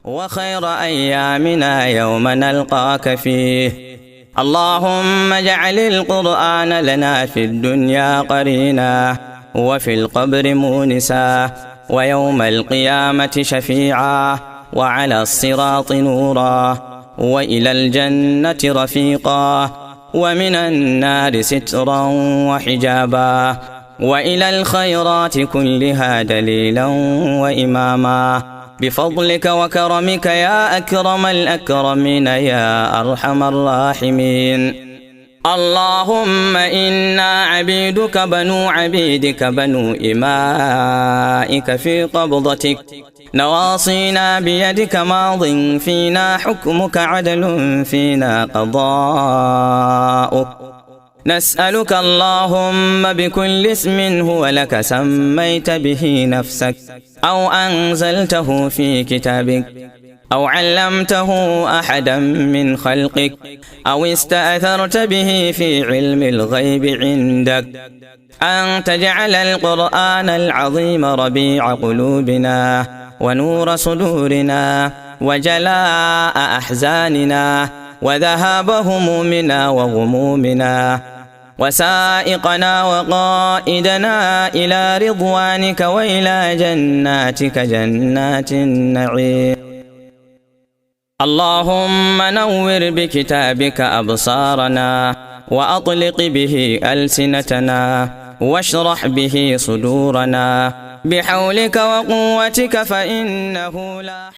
وخير أيامنا يوم نلقاك فيه. اللهم اجعل القرآن لنا في الدنيا قرينا، وفي القبر مونسا، ويوم القيامة شفيعا، وعلى الصراط نورا، وإلى الجنة رفيقا، ومن النار سترا وحجابا، وإلى الخيرات كلها دليلا وإماما، بفضلك وكرمك يا أكرم الأكرمين يا أرحم الراحمين. اللهم إنا عبيدك بنو عبيدك بنو إمائك في قبضتك، نواصينا بيدك، ماض فينا حكمك، عدل فينا قضاؤك. نسألك اللهم بكل اسم هو لك سميت به نفسك، أو أنزلته في كتابك، أو علمته أحدا من خلقك، أو استأثرت به في علم الغيب عندك، أن تجعل القرآن العظيم ربيع قلوبنا، ونور صدورنا، وجلاء أحزاننا، وذهاب همومنا وغمومنا، وسائقنا وقائدنا إلى رضوانك وإلى جناتك جنات النعيم. اللهم نور بكتابك أبصارنا، وأطلق به ألسنتنا، واشرح به صدورنا، بحولك وقوتك، فإنه لا